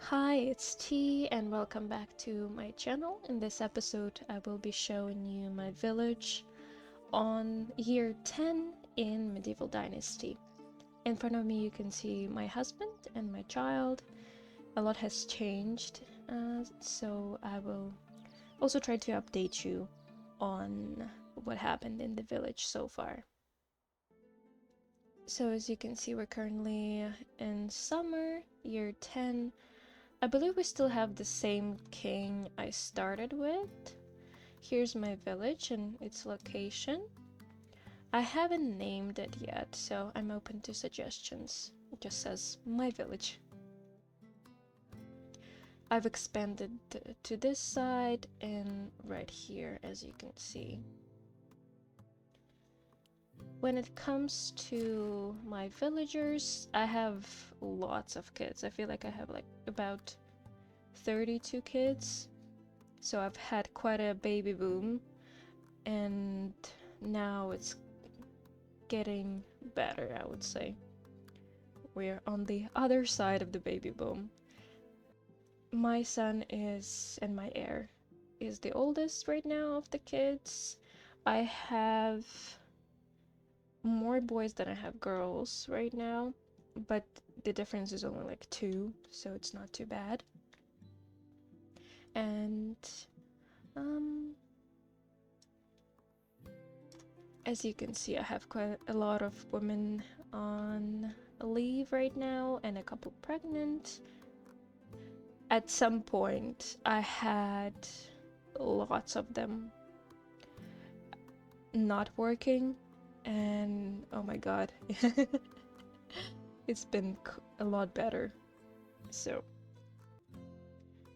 Hi, it's T and welcome back to my channel. In this episode, I will be showing you my village on year 10 in Medieval Dynasty. In front of me you can see my husband and my child. A lot has changed, so I will also try to update you on what happened in the village so far. So as you can see, we're currently in summer, year 10. I believe we still have the same king I started with. Here's my village and its location. I haven't named it yet, so I'm open to suggestions. It just says my village. I've expanded to this side and right here, as you can see. When it comes to my villagers, I have lots of kids. I feel like I have like about 32 kids. So I've had quite a baby boom, and now it's getting better, I would say. We're on the other side of the baby boom. My son is, and my heir, is the oldest right now of the kids. I have more boys than I have girls right now, but the difference is only like 2, so it's not too bad. And as you can see, I have quite a lot of women on leave right now and a couple pregnant. At some point, I had lots of them not working, and oh my god, it's been a lot better. So,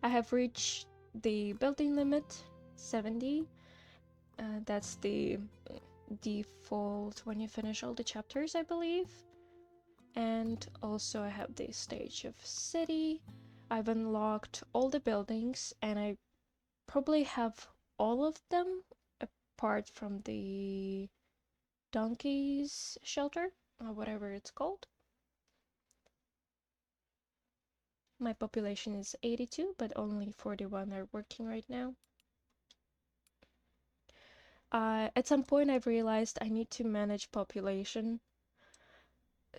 I have reached the building limit, 70. That's the default when you finish all the chapters, I believe. And also I have the stage of city. I've unlocked all the buildings and I probably have all of them apart from the donkeys shelter or whatever it's called. My population is 82, but only 41 are working right now. At some point I've realized I need to manage population,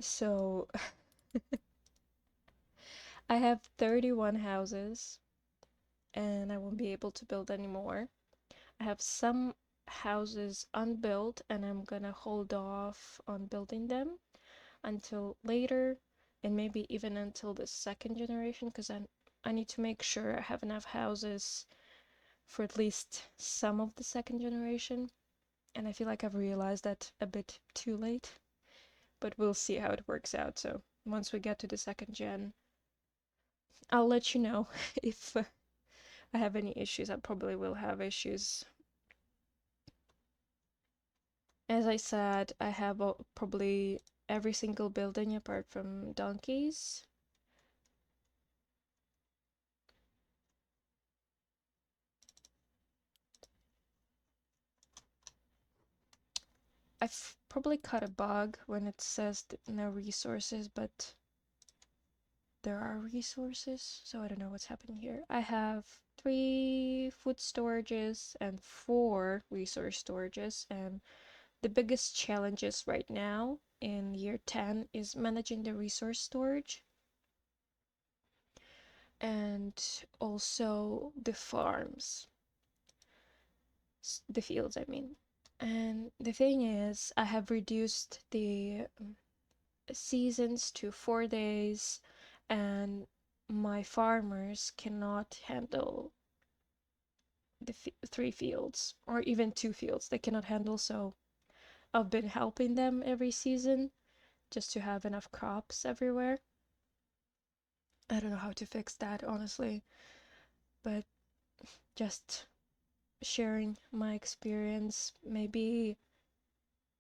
so I have 31 houses and I won't be able to build any more. I have some houses unbuilt and I'm gonna hold off on building them until later, and maybe even until the second generation, because I need to make sure I have enough houses for at least some of the second generation. And I feel like I've realized that a bit too late, but we'll see how it works out. So once we get to the second gen, I'll let you know if I have any issues. I probably will have issues. As I said, I have probably every single building apart from donkeys. I've probably caught a bug when it says no resources, but there are resources, so I don't know what's happening here. I have 3 food storages and 4 resource storages, and the biggest challenges right now in year 10 is managing the resource storage and also the farms, the fields, I mean. And the thing is, I have reduced the seasons to 4 days, and my farmers cannot handle the 3 fields or even 2 fields. They cannot handle, so I've been helping them every season just to have enough crops everywhere. I don't know how to fix that, honestly, but just sharing my experience, maybe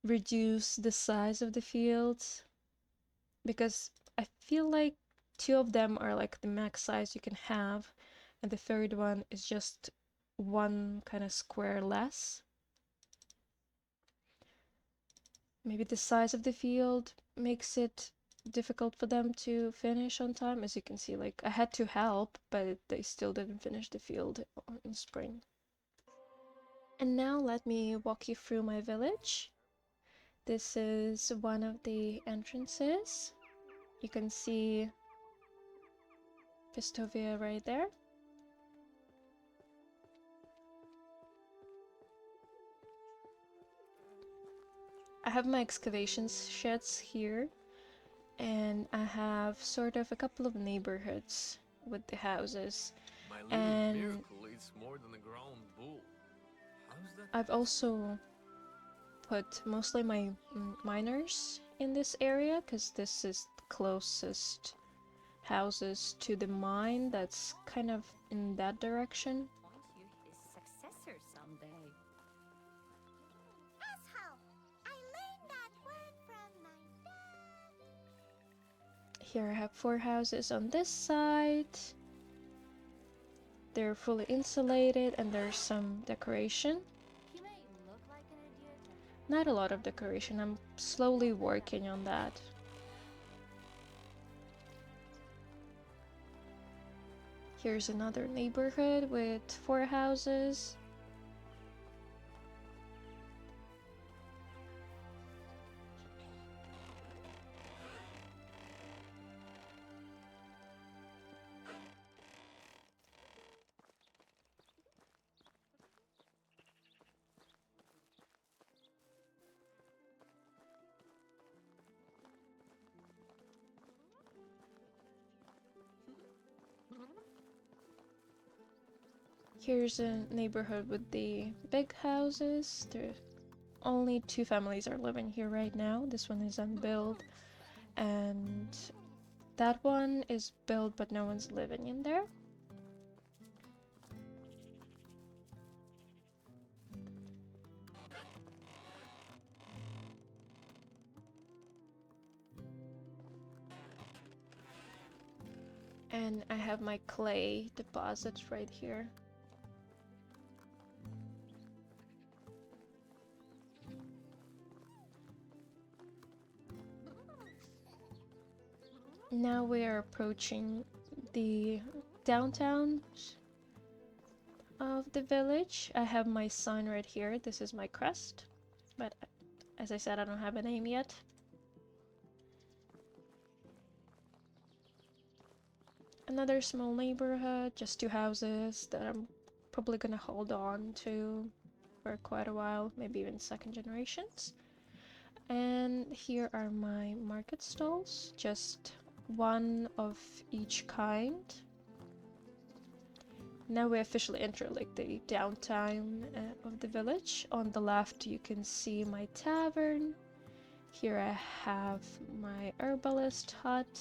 reduce the size of the fields, because I feel like 2 of them are like the max size you can have, and the third one is just one kind of square less. Maybe the size of the field makes it difficult for them to finish on time. As you can see, like, I had to help, but they still didn't finish the field in spring. And now let me walk you through my village. This is one of the entrances. You can see Pistovia right there. I have my excavation sheds here, and I have sort of a couple of neighborhoods with the houses. And I've also put mostly my miners in this area because this is the closest houses to the mine that's kind of in that direction. Here I have 4 houses on this side. They're fully insulated and there's some decoration. Not a lot of decoration, I'm slowly working on that. Here's another neighborhood with 4 houses. Here's a neighborhood with the big houses. There only 2 families are living here right now. This one is unbuilt, and that one is built but no one's living in there. And I have my clay deposits right here. Now we are approaching the downtown of the village. I have my sign right here. This is my crest, but as I said, I don't have a name yet. Another small neighborhood, just 2 houses that I'm probably gonna hold on to for quite a while, maybe even second generations. And here are my market stalls, just 1 of each kind. Now we officially enter like the downtown of the village. On the left you can see my tavern. Here I have my herbalist hut.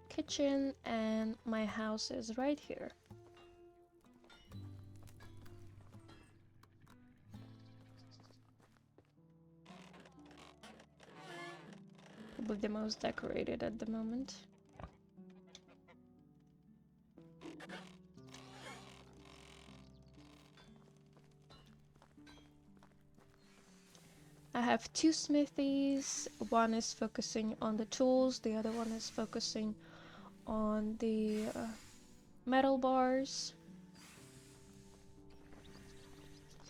Kitchen, and my house is right here. Probably the most decorated at the moment. I have 2 smithies. One is focusing on the tools, the other one is focusing on the metal bars.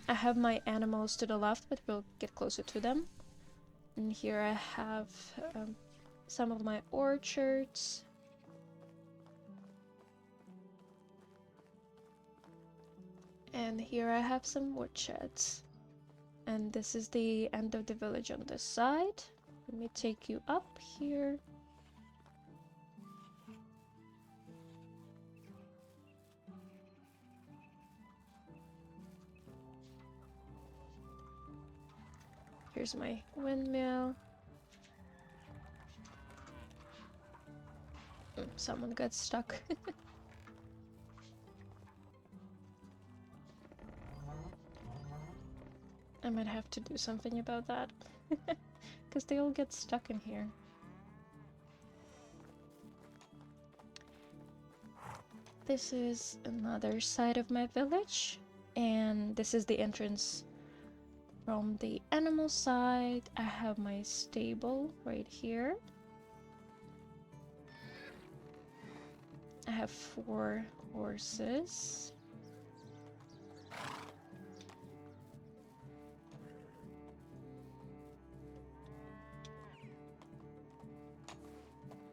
I have my animals to the left, but we'll get closer to them. And here I have some of my orchards. And here I have some woodsheds. And this is the end of the village on this side. Let me take you up here. Here's my windmill. Someone got stuck. I might have to do something about that. because they all get stuck in here. This is another side of my village, and this is the entrance from the animal side. I have my stable right here. I have 4 horses.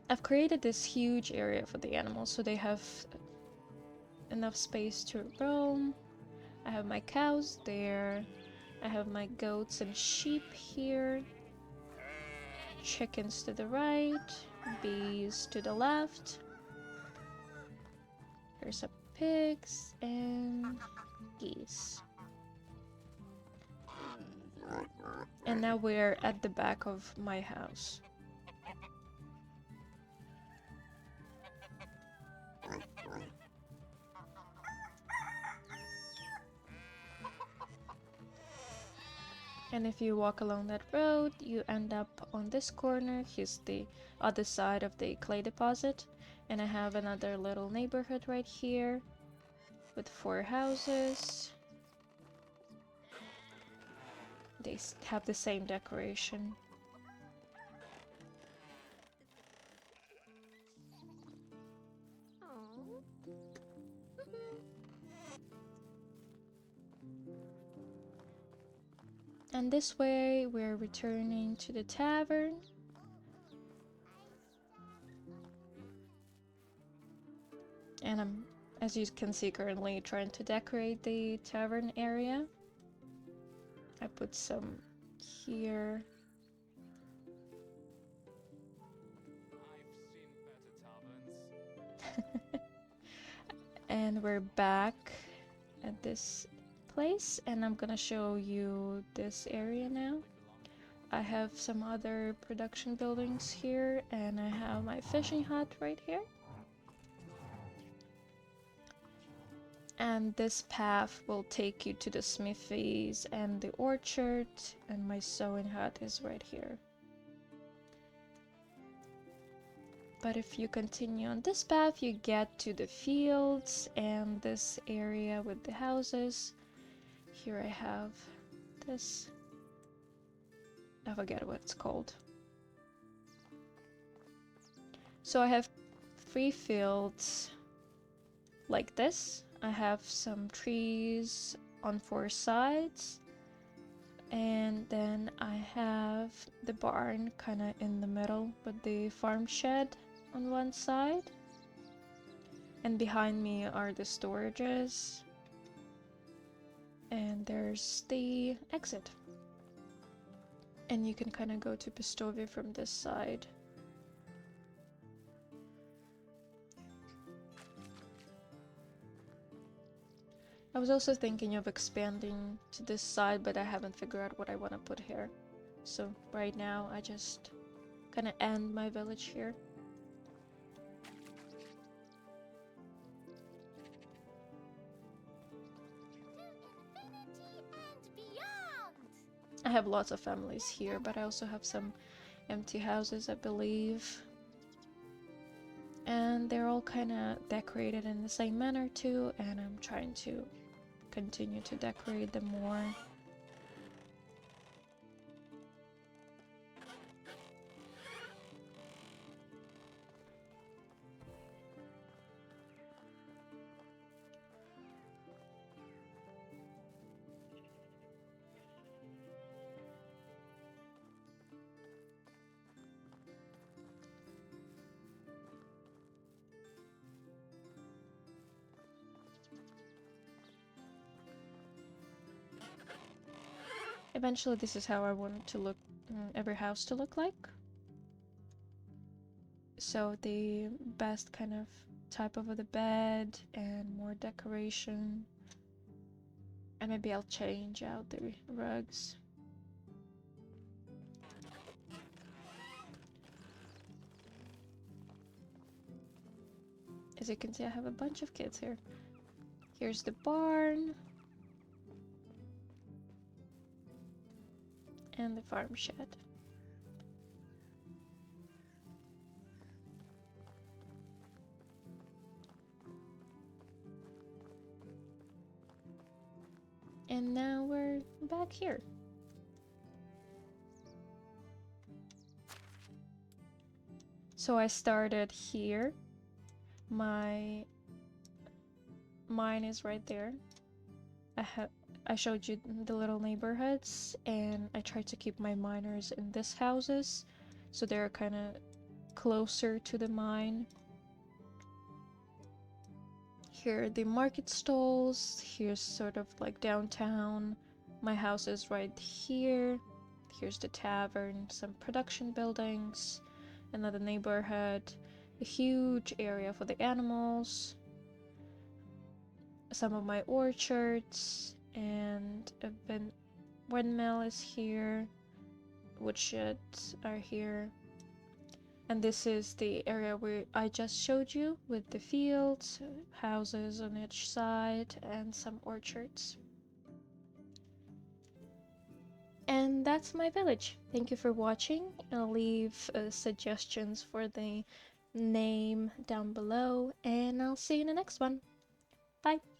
I've created this huge area for the animals so they have enough space to roam. I have my cows there. I have my goats and sheep here. Chickens to the right. Bees to the left. Here's some pigs and geese. And now we're at the back of my house. And if you walk along that road, you end up on this corner. Here's the other side of the clay deposit. And I have another little neighborhood right here with 4 houses. They have the same decoration. And this way, we're returning to the tavern. And I'm, as you can see, currently trying to decorate the tavern area. I put some here. And we're back at this place, and I'm gonna show you this area now. I have some other production buildings here, and I have my fishing hut right here. And this path will take you to the smithies and the orchard, and my sewing hut is right here. But if you continue on this path, you get to the fields and this area with the houses. Here I have this. I forget what it's called. So I have 3 fields like this. I have some trees on 4 sides. And then I have the barn kind of in the middle with the farm shed on one side. And behind me are the storages. And there's the exit. And you can kind of go to Pistovia from this side. I was also thinking of expanding to this side, but I haven't figured out what I want to put here. So right now I just kind of end my village here. I have lots of families here, but I also have some empty houses, I believe. And they're all kind of decorated in the same manner too, and I'm trying to continue to decorate them more. Eventually this is how I want to look, every house to look like. So the best kind of type of the bed and more decoration. And maybe I'll change out the rugs. As you can see, I have a bunch of kids here. Here's the barn. And the farm shed. and now we're back here. So I started here. My mine is right there. I showed you the little neighborhoods, and I tried to keep my miners in these houses, so they're kind of closer to the mine. Here are the market stalls. Here's sort of like downtown. My house is right here. Here's the tavern, some production buildings, another neighborhood, a huge area for the animals, some of my orchards, and a windmill is here, woodsheds are here. And this is the area where I just showed you, with the fields, houses on each side, and some orchards. And that's my village. Thank you for watching. I'll leave suggestions for the name down below, and I'll see you in the next one. Bye!